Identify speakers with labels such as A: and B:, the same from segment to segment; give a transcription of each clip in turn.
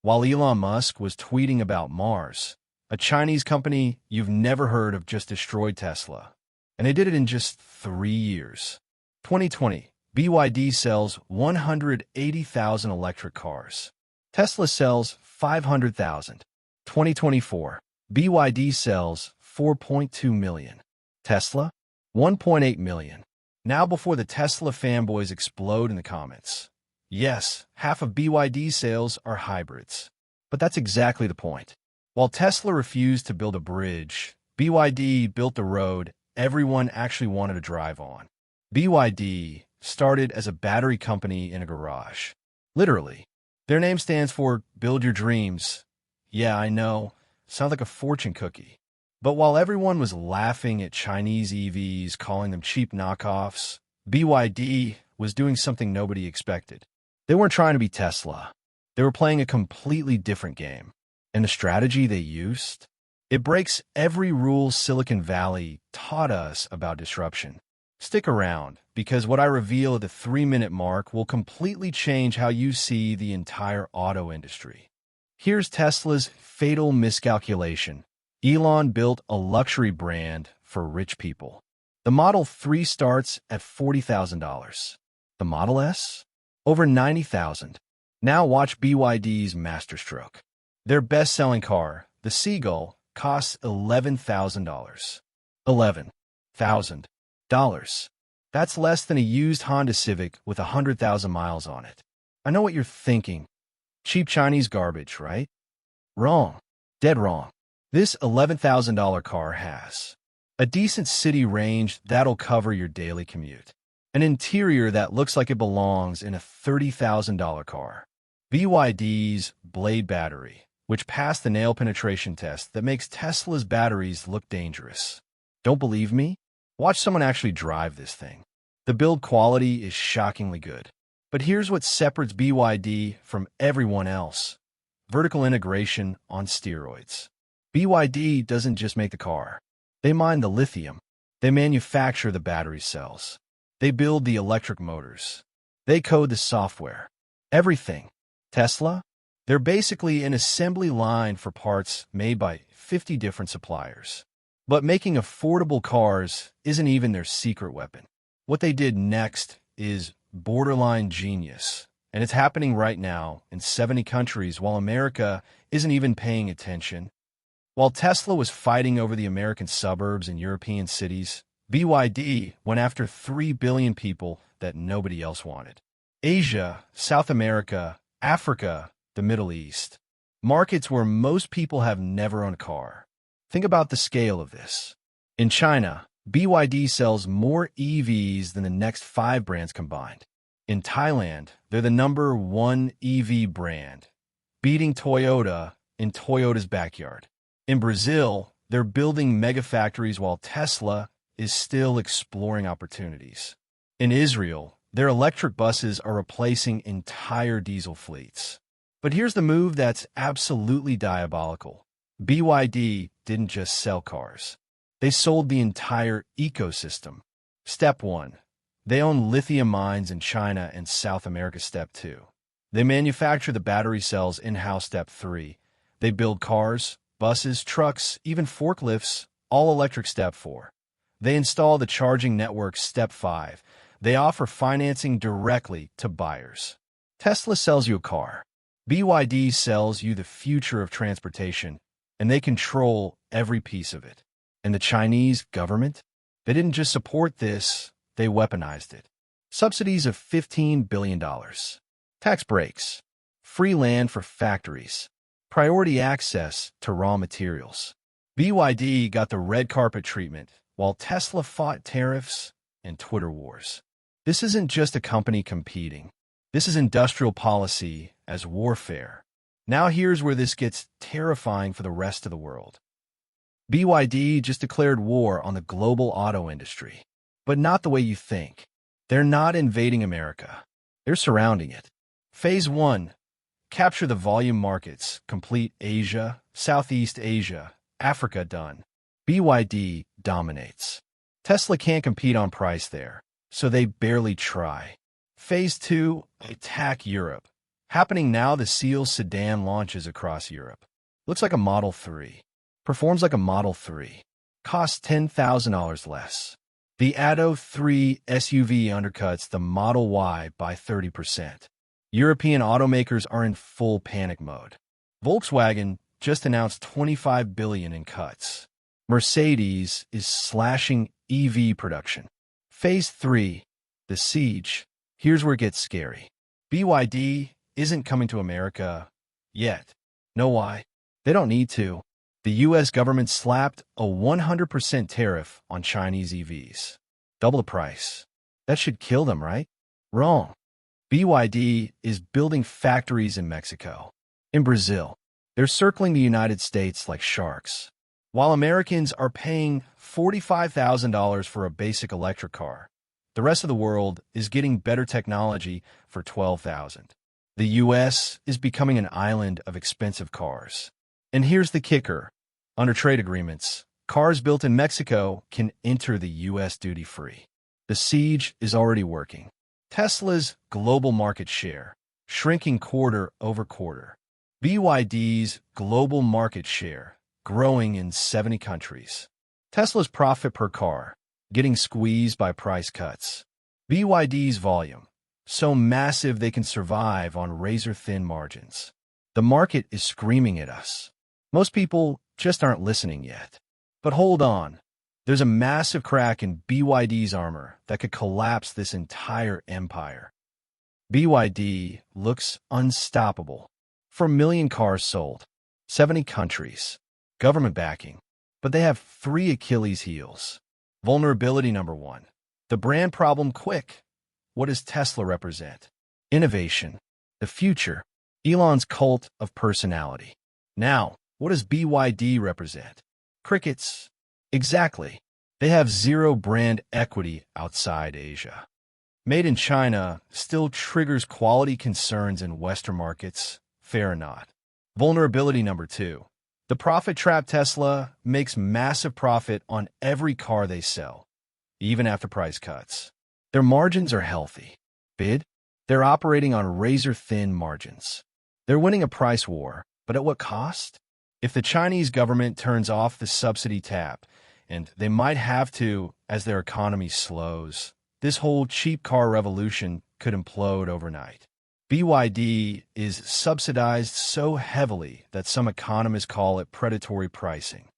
A: while Elon Musk was tweeting about Mars. A Chinese company you've never heard of just destroyed Tesla. And they did it in just 3 years. 2020, BYD sells 180,000 electric cars. Tesla sells 500,000. 2024, BYD sells 4.2 million. Tesla, 1.8 million. Now before the Tesla fanboys explode in the comments. Yes, half of BYD sales are hybrids. But that's exactly the point. While Tesla refused to build a bridge, BYD built the road everyone actually wanted to drive on. BYD started as a battery company in a garage. Literally. Their name stands for Build Your Dreams. Yeah, I know. Sounds like a fortune cookie. But while everyone was laughing at Chinese EVs, calling them cheap knockoffs, BYD was doing something nobody expected. They weren't trying to be Tesla. They were playing a completely different game. And the strategy they used? It breaks every rule Silicon Valley taught us about disruption. Stick around, because what I reveal at the 3-minute mark will completely change how you see the entire auto industry. Here's Tesla's fatal miscalculation. Elon built a luxury brand for rich people. The Model 3 starts at $40,000. The Model S? Over $90,000. Now watch BYD's masterstroke. Their best-selling car, the Seagull, costs $11,000. $11,000. That's less than a used Honda Civic with 100,000 miles on it. I know what you're thinking. Cheap Chinese garbage, right? Wrong. Dead wrong. This $11,000 car has a decent city range that'll cover your daily commute, an interior that looks like it belongs in a $30,000 car, BYD's Blade battery, which passed the nail penetration test that makes Tesla's batteries look dangerous. Don't believe me? Watch someone actually drive this thing. The build quality is shockingly good. But here's what separates BYD from everyone else. Vertical integration on steroids. BYD doesn't just make the car. They mine the lithium. They manufacture the battery cells. They build the electric motors. They code the software. Everything. Tesla? They're basically an assembly line for parts made by 50 different suppliers. But making affordable cars isn't even their secret weapon. What they did next is borderline genius. And it's happening right now in 70 countries while America isn't even paying attention. While Tesla was fighting over the American suburbs and European cities, BYD went after 3 billion people that nobody else wanted. Asia, South America, Africa, the Middle East. Markets where most people have never owned a car. Think about the scale of this. In China, BYD sells more EVs than the next 5 brands combined. In Thailand, they're the #1 EV brand, beating Toyota in Toyota's backyard. In Brazil, they're building megafactories while Tesla is still exploring opportunities. In Israel, their electric buses are replacing entire diesel fleets. But here's the move that's absolutely diabolical. BYD didn't just sell cars. They sold the entire ecosystem. Step 1. They own lithium mines in China and South America. Step 2. They manufacture the battery cells in-house. Step 3. They build cars, buses, trucks, even forklifts, all electric. Step 4. They install the charging network. Step 5. They offer financing directly to buyers. Tesla sells you a car. BYD sells you the future of transportation, and they control every piece of it. And the Chinese government? They didn't just support this, they weaponized it. Subsidies of $15 billion. Tax breaks. Free land for factories. Priority access to raw materials. BYD got the red carpet treatment, while Tesla fought tariffs and Twitter wars. This isn't just a company competing. This is industrial policy as warfare. Now here's where this gets terrifying for the rest of the world. BYD just declared war on the global auto industry. But not the way you think. They're not invading America. They're surrounding it. Phase 1. Capture the volume markets. Complete Asia, Southeast Asia, Africa done. BYD dominates. Tesla can't compete on price there, so they barely try. Phase 2. Attack Europe. Happening now, the Seagull sedan launches across Europe. Looks like a Model 3. Performs like a Model 3. Costs $10,000 less. The Atto 3 SUV undercuts the Model Y by 30%. European automakers are in full panic mode. Volkswagen just announced $25 billion in cuts. Mercedes is slashing EV production. Phase 3, the siege. Here's where it gets scary. BYD isn't coming to America yet. Know why? They don't need to. The U.S. government slapped a 100% tariff on Chinese EVs. Double the price. That should kill them, right? Wrong. BYD is building factories in Mexico. In Brazil, they're circling the United States like sharks. While Americans are paying $45,000 for a basic electric car, the rest of the world is getting better technology for $12,000. The U.S. is becoming an island of expensive cars. And here's the kicker. Under trade agreements, cars built in Mexico can enter the U.S. duty-free. The siege is already working. Tesla's global market share shrinking quarter over quarter. BYD's global market share growing in 70 countries. Tesla's profit per car getting squeezed by price cuts. BYD's volume so massive they can survive on razor-thin margins. The market is screaming at us. Most people just aren't listening yet. But hold on. There's a massive crack in BYD's armor that could collapse this entire empire. BYD looks unstoppable. 4 million cars sold. 70 countries. Government backing. But they have 3 Achilles heels. Vulnerability number 1. The brand problem quick. What does Tesla represent? Innovation. The future. Elon's cult of personality. Now, what does BYD represent? Crickets. Exactly. They have 0 brand equity outside Asia. Made in China still triggers quality concerns in Western markets. Fair or not. Vulnerability number 2. The profit trap. Tesla makes massive profit on every car they sell, even after price cuts. Their margins are healthy. Bid? They're operating on razor-thin margins. They're winning a price war, but at what cost? If the Chinese government turns off the subsidy tap, and they might have to as their economy slows, this whole cheap car revolution could implode overnight. BYD is subsidized so heavily that some economists call it predatory pricing.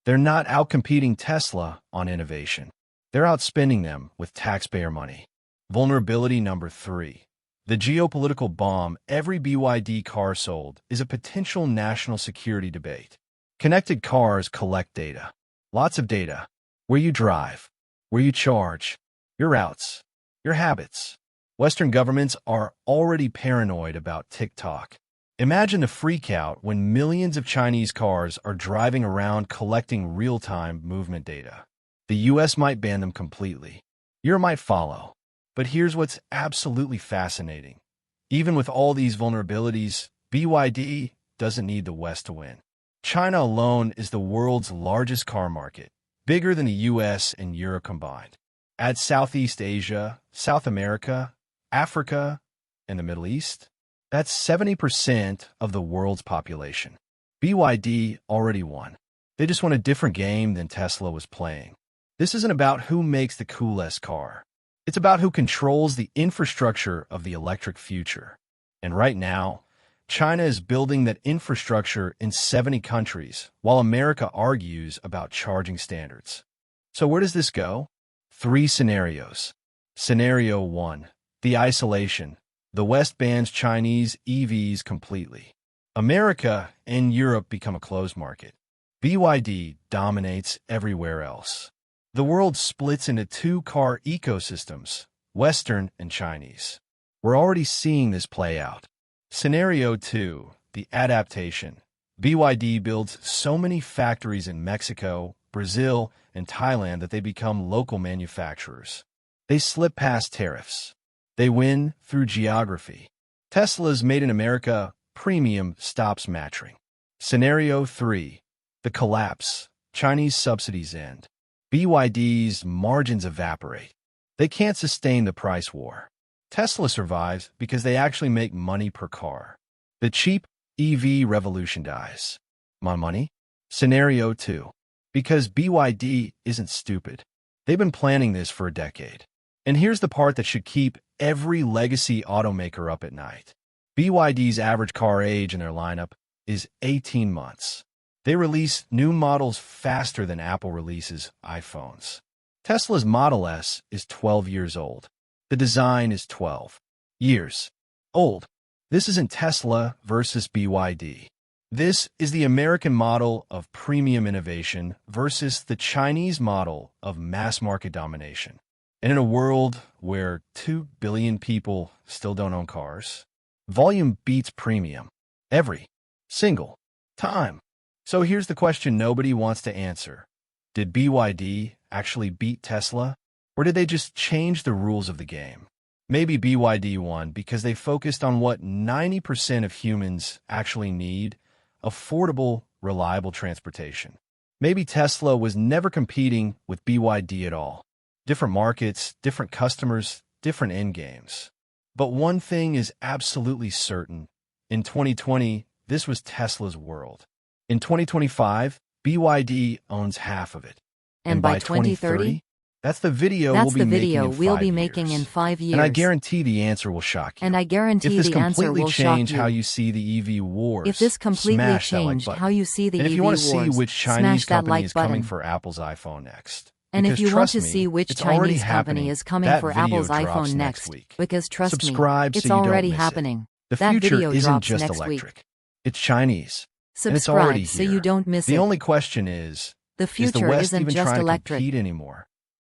A: They're not outcompeting Tesla on innovation. They're outspending them with taxpayer money. Vulnerability number 3. The geopolitical bomb every BYD car sold is a potential national security debate. Connected cars collect data. Lots of data. Where you drive, where you charge, your routes, your habits. Western governments are already paranoid about TikTok. Imagine the freakout when millions of Chinese cars are driving around collecting real-time movement data. The U.S. might ban them completely. Europe might follow. But here's what's absolutely fascinating. Even with all these vulnerabilities, BYD doesn't need the West to win. China alone is the world's largest car market, bigger than the U.S. and Europe combined. Add Southeast Asia, South America, Africa, and the Middle East. That's 70% of the world's population. BYD already won. They just won a different game than Tesla was playing. This isn't about who makes the coolest car. It's about who controls the infrastructure of the electric future. And right now, China is building that infrastructure in 70 countries, while America argues about charging standards. So where does this go? 3 scenarios. Scenario 1. The isolation. The West bans Chinese EVs completely. America and Europe become a closed market. BYD dominates everywhere else. The world splits into 2 car ecosystems, Western and Chinese. We're already seeing this play out. Scenario 2. The adaptation. BYD builds so many factories in Mexico, Brazil, and Thailand that they become local manufacturers. They slip past tariffs. They win through geography. Tesla's Made in America premium stops matching. Scenario 3. The collapse. Chinese subsidies end. BYD's margins evaporate. They can't sustain the price war. Tesla survives because they actually make money per car. The cheap EV revolution dies. My money? Scenario 2. Because BYD isn't stupid. They've been planning this for a decade. And here's the part that should keep every legacy automaker up at night. BYD's average car age in their lineup is 18 months. They release new models faster than Apple releases iPhones. Tesla's Model S is 12 years old. The design is 12 years old. This isn't Tesla versus BYD. This is the American model of premium innovation versus the Chinese model of mass market domination. And in a world where 2 billion people still don't own cars, volume beats premium every single time. So here's the question nobody wants to answer. Did BYD actually beat Tesla? Or did they just change the rules of the game? Maybe BYD won because they focused on what 90% of humans actually need: affordable, reliable transportation. Maybe Tesla was never competing with BYD at all. Different markets, different customers, different end games. But one thing is absolutely certain. In 2020, this was Tesla's world. In 2025, BYD owns half of it.
B: And by 2030?
A: That's the video we'll be making in 5 years. And I guarantee the answer will shock you.
B: And I guarantee the answer will shock you.
A: If this completely changed how you see the EV wars,
B: if this completely changed how you see the EV wars,
A: and if you want to see which Chinese
B: smash that
A: company
B: like
A: is
B: button.
A: coming for Apple's iPhone next.
B: And if you want to
A: trust me,
B: see which
A: it's already
B: Chinese company
A: happening.
B: is coming
A: That
B: for
A: video
B: Apple's
A: drops
B: iPhone
A: next
B: next,
A: week.
B: because trust
A: Subscribe
B: me, it's
A: so you don't
B: already
A: miss it.
B: happening.
A: The
B: That
A: future
B: video
A: isn't
B: drops
A: just
B: next
A: electric.
B: week.
A: It's Chinese. And it's already
B: Subscribe so
A: here.
B: you don't miss
A: The
B: it.
A: only question is
B: The
A: the
B: future
A: West
B: isn't
A: even
B: just
A: trying to
B: electric.
A: compete anymore?